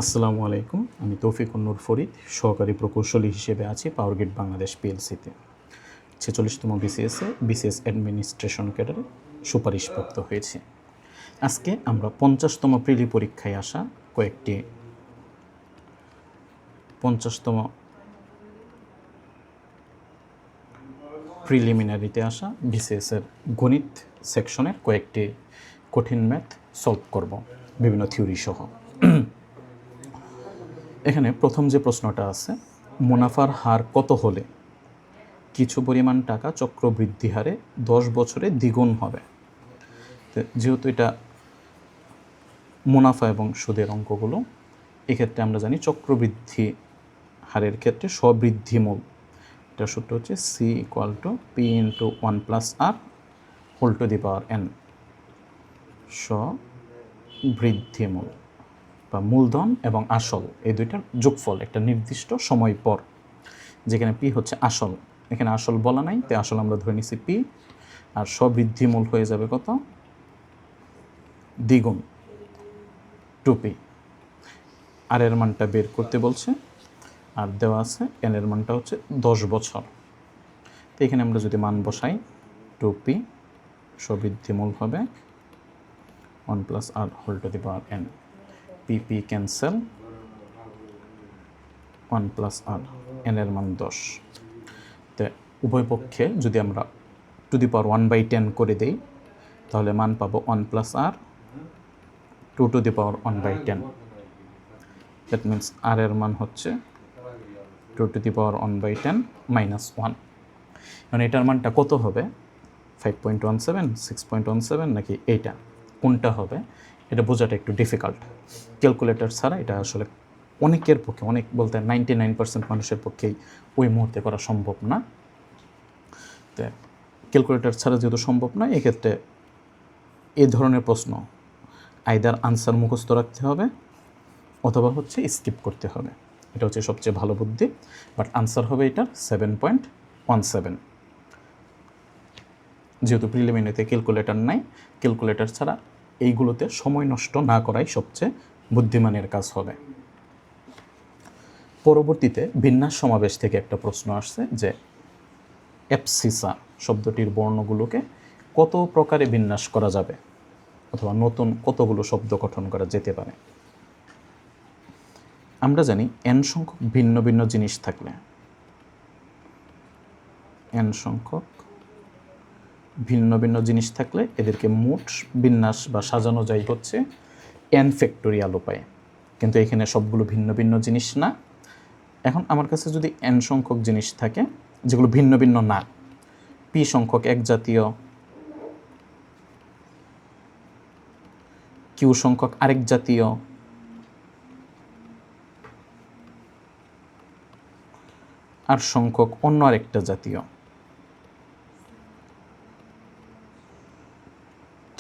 আসসালামু আলাইকুম, আমি তৌফিকুন নূর ফরিদ, সহকারী প্রকৌশলী হিসেবে আছি পাওয়ারগ্রিড বাংলাদেশ পিএলসিতে। 46তম বিসিএস অ্যাডমিনিস্ট্রেশন ক্যাডারে সুপারিশপ্রাপ্ত হয়েছে। আজকে আমরা 50তম প্রিলি পরীক্ষায় আসা কয়েকটি 50তম প্রিলিমিনারিতে আসা বিসিএসের গণিত সেকশনের কয়েকটি কঠিন ম্যাথ সলভ করব বিভিন্ন থিওরি সহ। এখানে প্রথম যে প্রশ্নটা আছে, মুনাফার হার কত হলে কিছু পরিমাণ টাকা চক্রবৃদ্ধি হারে 10 বছরে দ্বিগুণ হবে। তো যেহেতু এটা মুনাফা এবং সুদের অঙ্কগুলো, এক্ষেত্রে আমরা জানি চক্রবৃদ্ধি হারের ক্ষেত্রে স্ববৃদ্ধিমূল, এটা সূত্র হচ্ছে C equal to P into 1+r whole to the power n। স্ববৃদ্ধিমূল বা মূলধন এবং আসল এই দুইটার যোগফল একটা নির্দিষ্ট সময় পর, যেখানে পি হচ্ছে আসল, এখানে আসল বলা নাই, তাই আসল আমরা ধরে নিছি পি, আর স্ববৃদ্ধিমূল হয়ে যাবে কত, দ্বিগুণ, 2p। আর এর মানটা বের করতে বলছে, আর দেওয়া আছে এন এর মানটা হচ্ছে 10 বছর। তো এখানে আমরা যদি মান বসাই, 2p স্ববৃদ্ধিমূল হবে 1+r whole to the power n, pp cancel, 1+r, n এর মান 10। তো উভয় পক্ষে যদি আমরা টু দি পাওয়ার 1/10 করে দেই, তাহলে মান পাবো 1+r 2 to the power 1/10। That means r এর মান হচ্ছে 2 টু দি পাওয়ার 1/10 -1। এখন এটার মানটা কত হবে, 5.17, 6.17 নাকি এইটা, কোনটা হবে এটা বোঝাটা একটু ডিফিকাল্ট। ক্যালকুলেটর ছাড়া এটা আসলে অনেকের পক্ষে, অনেক বলতে 99% মানুষের পক্ষেই ওই মুহূর্তে করা সম্ভব না। তো ক্যালকুলেটর ছাড়া যেহেতু সম্ভব না, এক্ষেত্রে এই ধরনের প্রশ্ন আইদার আনসার মুখস্থ রাখতে হবে অথবা হচ্ছে স্কিপ করতে হবে, এটা হচ্ছে সবচেয়ে ভালো বুদ্ধি। বাট আনসার হবে এটার 7.17। যেহেতু প্রিলিমিনারিতে ক্যালকুলেটর নাই, ক্যালকুলেটর ছাড়া এইগুলোতে সময় নষ্ট না করাই সবচেয়ে বুদ্ধিমানের কাজ হবে। পরবর্তীতে বিন্যাস সমাবেশ থেকে একটা প্রশ্ন আসছে যে অ্যাবসিসা শব্দটির বর্ণগুলোকে কত প্রকারে বিন্যাস করা যাবে, অথবা নতুন কতগুলো শব্দ গঠন করা যেতে পারে। আমরা জানি n সংখ্যক ভিন্ন ভিন্ন জিনিস থাকলে, n সংখ্যক ভিন্ন ভিন্ন জিনিস থাকলে এদেরকে মোট বিন্যাস বা সাজানো যায় হচ্ছে n ফ্যাক্টোরিয়াল উপায়ে, কিন্তু এখানে সবগুলো ভিন্ন ভিন্ন জিনিস না। এখন আমার কাছে যদি n সংখ্যক জিনিস থাকে যেগুলো ভিন্ন ভিন্ন না, p সংখ্যক এক জাতীয়, q সংখ্যক আরেক জাতীয়, আর সংখ্যক অন্য আরেকটা জাতীয়,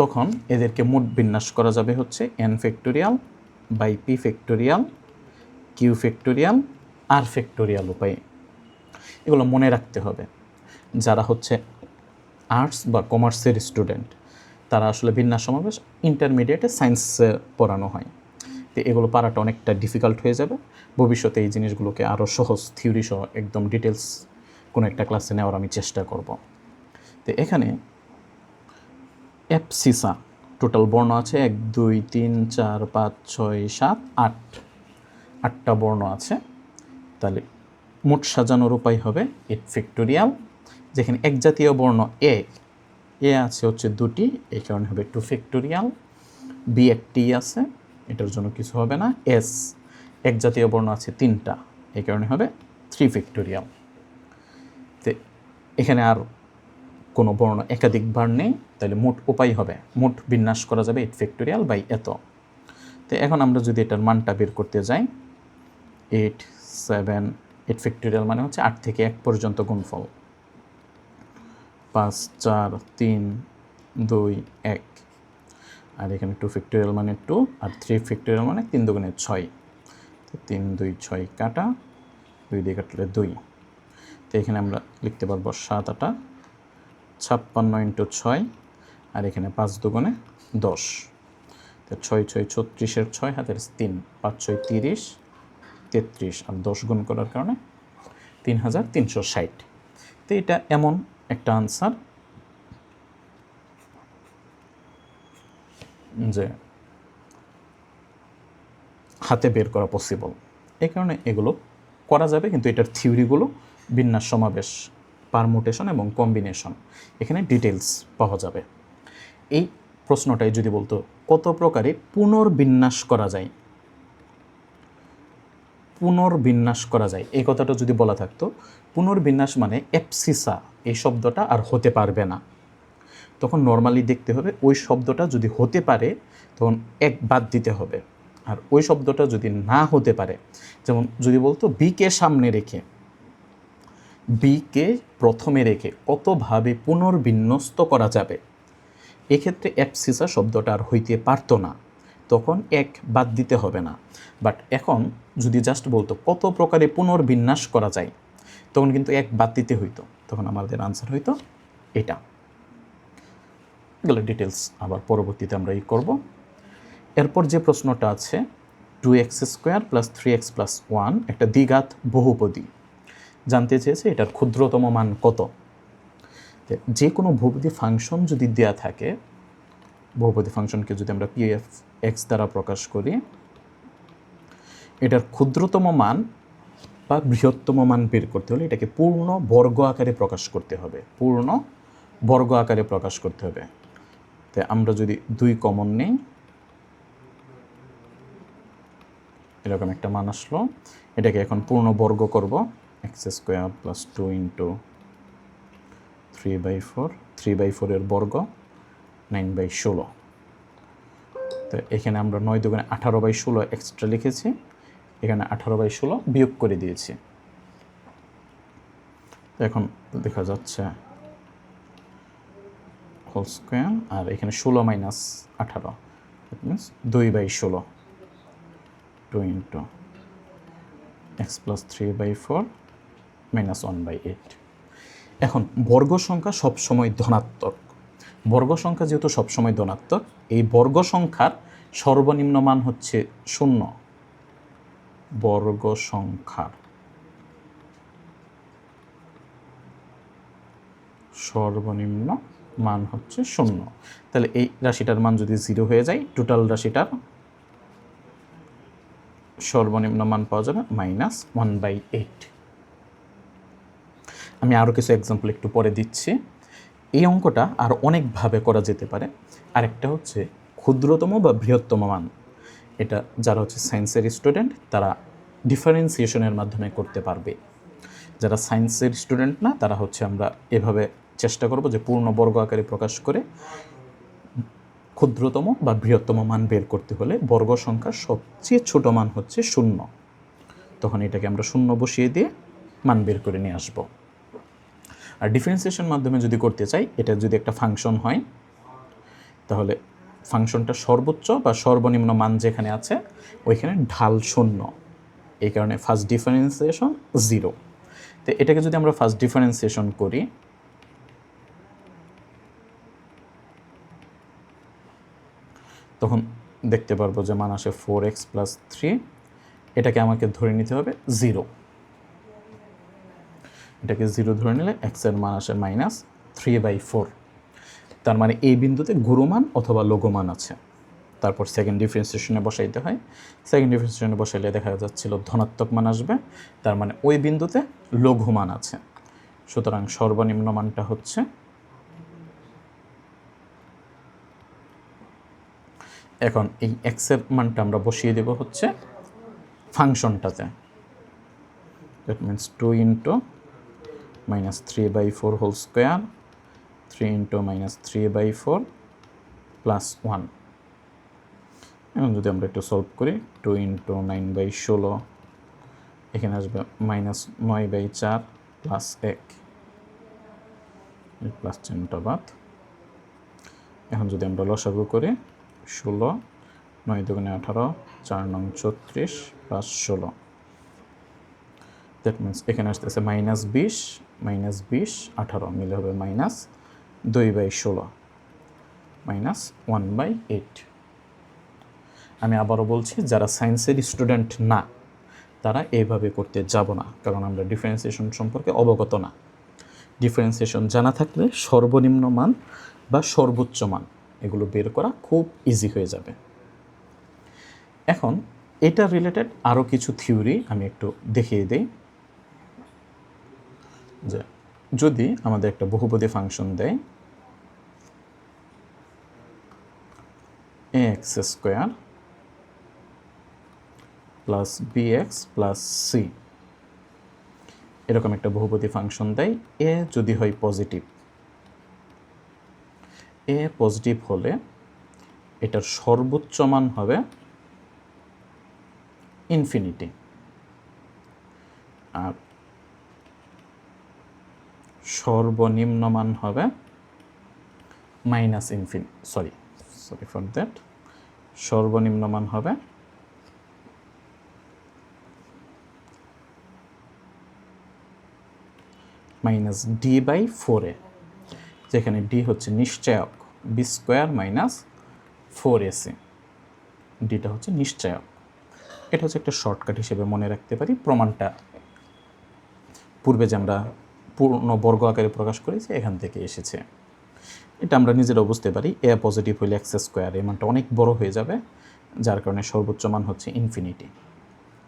তখন এদেরকে মোট বিন্যাস করা যাবে হচ্ছে n factorial by p factorial, q factorial, r factorial উপায়ে। এগুলো মনে রাখতে হবে। যারা হচ্ছে আর্টস বা কমার্সের স্টুডেন্ট, তারা আসলে বিন্যাস সমাবেশ ইন্টারমিডিয়েটে সায়েন্সে পড়ানো হয়, তো এগুলো পারাটা অনেকটা ডিফিকাল্ট হয়ে যাবে। ভবিষ্যতে এই জিনিসগুলোকে আরও সহজ থিওরি সহ একদম ডিটেলস কোনো একটা ক্লাসে নেওয়ার আমি চেষ্টা করব। তো এখানে অ্যাবসিসা টোটাল বর্ণ আছে 1 2 3 4 5 6 7 8, 8টা বর্ণ আছে। তাহলে মোট সাজানোর উপায় হবে 8 ফ্যাক্টোরিয়াল, যেখানে এক জাতীয় বর্ণ এ আছে হচ্ছে 2টি, এই কারণে হবে 2 ফ্যাক্টোরিয়াল। বি একটি আছে, এটার জন্য কিছু হবে না। এস এক জাতীয় বর্ণ আছে 3টা, এই কারণে হবে 3 ফ্যাক্টোরিয়াল। তো এখানে আর কোনো বর্ণ একাধিকবার নেই, তাহলে মোট উপায় হবে, মোট বিন্যাস করা যাবে 8 ফ্যাক্টোরিয়াল বাই এত। তো এখন আমরা যদি এটার মানটা বের করতে যাই, 8 7, 8 ফ্যাক্টোরিয়াল মানে হচ্ছে 8 থেকে 1 পর্যন্ত গুণফল, 5 4 3 2 1, আর এখানে 2 ফ্যাক্টোরিয়াল মানে 2, আর 3 ফ্যাক্টোরিয়াল মানে 3 দুগুণে 6, তো 3 2 6 কাটা, 2 দিয়ে কাটলে 2। তো এখানে আমরা লিখতে পারবো 7 8 56 × 6, আর এখানে 5 দুগুণে 10। তো 6 6 36-এর 6 হাতের 3, 5 6 30, 33 আর 10 গুণ করার কারণে 3360। তো এটা এমন একটা আনসার যে হাতে বের করা পসিবল। এই কারণে এগুলো করা যাবে, কিন্তু এটার থিওরিগুলো বিন্যাস, সমাবেশ, পারমুটেশন এবং কম্বিনেশন, এখানে ডিটেলস পাওয়া যাবে। এই প্রশ্নটাই যদি বলতো কত প্রকারে পুনর্বিন্যাস করা যায়, পুনর্বিন্যাস করা যায়, এই কথাটা যদি বলা থাকতো, পুনর্বিন্যাস মানে এপসিসা এই শব্দটা আর হতে পারবে না। তখন নর্মালি দেখতে হবে ওই শব্দটা যদি হতে পারে তখন এক বাদ দিতে হবে, আর ওই শব্দটা যদি না হতে পারে, যেমন যদি বলতো বিকে সামনে রেখে, বিকে প্রথমে রেখে কতভাবে পুনর্বিন্যস্ত করা যাবে, এক্ষেত্রে অ্যাপসিসা শব্দটা আর হইতে পারতো না, তখন এক বাদ দিতে হবে না। বাট এখন যদি জাস্ট বলতো কত প্রকারে পুনর্বিন্যাস করা যায়, তখন কিন্তু এক বাদ দিতে হইতো, তখন আমাদের আনসার হইতো এটা। এগুলো ডিটেলস আবার পরবর্তীতে আমরা করব। এরপর যে প্রশ্নটা আছে 2x² + 3x + 1 একটা দ্বিঘাত বহুপদী, জানতে চেয়েছে এটার ক্ষুদ্রতম মান কত। যে কোনো বহুপদী ফাংশন যদি দেয়া থাকে, বহুপদী ফাংশনকে যদি আমরা p(x) দ্বারা প্রকাশ করি, এটার ক্ষুদ্রতম মান বা বৃহত্তম মান বের করতে হলে এটাকে পূর্ণ বর্গ আকারে প্রকাশ করতে হবে, পূর্ণ বর্গ আকারে প্রকাশ করতে হবে। তো আমরা যদি 2 কমন নেই, এরকম একটা মান আসলো, এটাকে এখন পূর্ণ বর্গ করব, x² + 2 × 3/4, 3/4 এর বর্গ 9/16। তো এখানে আমরা 9 × 18/16 এক্সট্রা লিখেছি, এখানে 18/16 বিয়োগ করে দিয়েছি। এখন দেখা যাচ্ছে হোল স্কোয়ার, আর এখানে 16 - 18, দ্যাট মিনস 2/16, 2 × x + 3/4 - 1/8। এখন বর্গ সংখ্যা সবসময় ধনাত্মক, বর্গ সংখ্যা যেহেতু সবসময় ধনাত্মক, এই বর্গ সংখ্যার সর্বনিম্ন মান হচ্ছে 0, বর্গ সংখ্যার সর্বনিম্ন মান হচ্ছে 0। তাহলে এই রাশিটার মান যদি 0 হয়ে যায়, টোটাল রাশিটার সর্বনিম্ন মান পাওয়া যাবে -1/8। আমি আরও কিছু এক্সাম্পল একটু পরে দিচ্ছি। এই অঙ্কটা আর অনেকভাবে করা যেতে পারে। আরেকটা হচ্ছে ক্ষুদ্রতম বা বৃহত্তম মান, এটা যারা হচ্ছে সায়েন্সের স্টুডেন্ট তারা ডিফারেন্সিয়েশনের মাধ্যমে করতে পারবে। যারা সায়েন্সের স্টুডেন্ট না, তারা হচ্ছে আমরা এভাবে চেষ্টা করব যে পূর্ণ বর্গ আকারে প্রকাশ করে ক্ষুদ্রতম বা বৃহত্তম মান বের করতে হলে বর্গ সংখ্যার সবচেয়ে ছোট মান হচ্ছে 0, তখন এটাকে আমরা 0 বসিয়ে দিয়ে মান বের করে নিয়ে আসব। আর ডিফারেন্সিয়েশন মাধ্যমে যদি করতে চাই, এটা যদি একটা ফাংশন হয়, তাহলে ফাংশনটা সর্বোচ্চ বা সর্বনিম্ন মান যেখানে আছে ওইখানে ঢাল 0, এই কারণে ফার্স্ট ডিফারেন্সিয়েশন 0। তো এটাকে যদি আমরা ফার্স্ট ডিফারেন্সিয়েশন করি, তখন দেখতে পারবো যে মান আসে 4x + 3, এটাকে আমাকে ধরে নিতে হবে 0, এটাকে 0 ধরে নিলে x এর মান আসে -3/4। তার মানে এই বিন্দুতে গুরুমান অথবা লঘুমান আছে। তারপর সেকেন্ড ডিফারেন্সিয়েশনে বসাইতে হয়, সেকেন্ড ডিফারেন্সিয়েশনে বসাইলে দেখা যাচ্ছিল ধনাত্মক মান আসবে, তার মানে ওই বিন্দুতে লঘুমান আছে। সুতরাং সর্বনিম্ন মানটা হচ্ছে, এখন এই x এর মানটা আমরা বসিয়ে দেব হচ্ছে ফাংশনটাতে, দ্যাট মিনস 2 × -3/4 হোল স্কোয়ার, 3 × -3/4 + 1। এখন যদি আমরা একটু সলভ করি, 2 × 9/16, এখানে আসবে -9/4 + 1, প্লাস চিহ্নটা বাদ। এখন যদি আমরা লসাগু করি, 16, 9 × 18, 4 × 34 + 16, দ্যাট মিনস এখানে আসতেছে -20, -20, 18 মিলে হবে -2/16, -1/8। আমি আবারও বলছি, যারা সায়েন্সের স্টুডেন্ট না তারা এইভাবে করতে যাব না, কারণ আমরা ডিফারেন্সিয়েশন সম্পর্কে অবগত না। ডিফারেন্সিয়েশন জানা থাকলে সর্বনিম্ন মান বা সর্বোচ্চ মান এগুলো বের করা খুব ইজি হয়ে যাবে। এখন এটা রিলেটেড আরও কিছু থিওরি আমি একটু দেখিয়ে দিই। যে যদি আমাদের একটা বহুপদী ফাংশন দেয় ax square plus bx plus c, এরকম একটা বহুপদী ফাংশন দেয়, এ যদি হয় পজিটিভ, এ পজিটিভ হলে এটার সর্বোচ্চ মান হবে ইনফিনিটি, আর সর্বনিম্ন মান হবে minus infinity, sorry for that, সর্বনিম্ন মান হবে মাইনাস ডি বাই 4a, যেখানে ডি হচ্ছে নিশ্চয়ক, বি স্কোয়ার মাইনাস 4ac, ডিটা হচ্ছে নিশ্চয়ক। এটা হচ্ছে একটা শর্টকাট হিসেবে মনে রাখতে পারি। প্রমাণটা পূর্বে যে আমরা পূর্ণ বর্গ আকারে প্রকাশ করেছি এখান থেকে এসেছে। এটা আমরা নিজেরাও বুঝতে পারি, এ পজিটিভ হইলে এক্স স্কোয়ার এই মানটা অনেক বড় হয়ে যাবে, যার কারণে সর্বোচ্চ মান হচ্ছে ইনফিনিটি,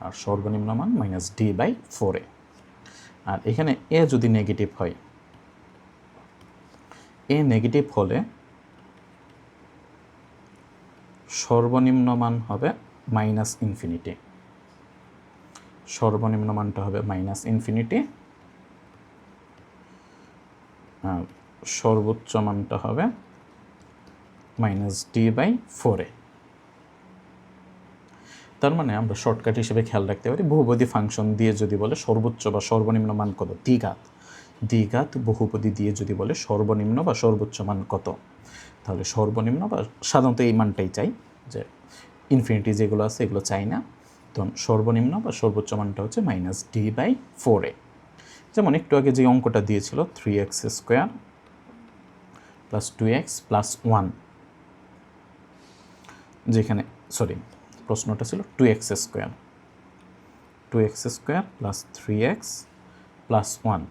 আর সর্বনিম্ন মান মাইনাস ডি বাই 4a। আর এখানে এ যদি নেগেটিভ হয়, এ নেগেটিভ হলে সর্বনিম্ন মান হবে মাইনাস ইনফিনিটি, সর্বনিম্ন মানটা হবে মাইনাস ইনফিনিটি, আর সর্বোচ্চ মানটা হবে মাইনাস ডি বাই 4a। তার মানে আমরা শর্টকাট হিসেবে খেয়াল রাখতে পারি, বহুপদী ফাংশন দিয়ে যদি বলে সর্বোচ্চ বা সর্বনিম্ন মান কত, দ্বিঘাত বহুপদী দিয়ে যদি বলে সর্বনিম্ন বা সর্বোচ্চ মান কত, তাহলে সর্বনিম্ন বা সাধারণত এই মানটাই চাই, যে ইনফিনিটি যেগুলো আছে এগুলো চাই না, তখন সর্বনিম্ন বা সর্বোচ্চ মানটা হচ্ছে মাইনাস ডি বাই 4a। যেমন একটু আগে যে অঙ্কটা দিয়েছিল 3x square plus 2x plus 1, যেখানে প্রশ্নটা ছিল 2x square plus 3x plus 1,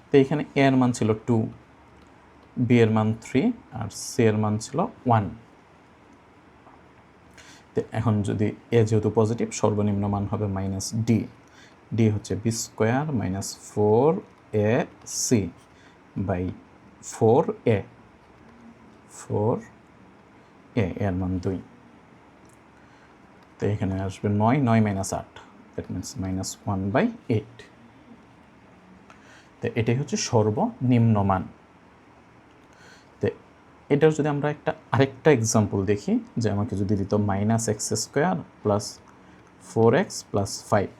তো এখানে a এর মান ছিল 2, b এর মান 3, আর c এর মান ছিল 1। তো এখন যদি a যেহেতু পজিটিভ, সর্বনিম্ন মান হবে মাইনাস ডি হচ্ছে B square minus 4ac by 4a, এর মান 2, তো এখানে আসবে 9 মাইনাস 8, দ্যাট মিনস মাইনাস 1/8। তো এটাই হচ্ছে সর্বনিম্ন মান। তো এটার যদি আমরা আরেকটা এক্সাম্পল দেখি, যে আমাকে যদি দিত minus x square plus 4x plus 5,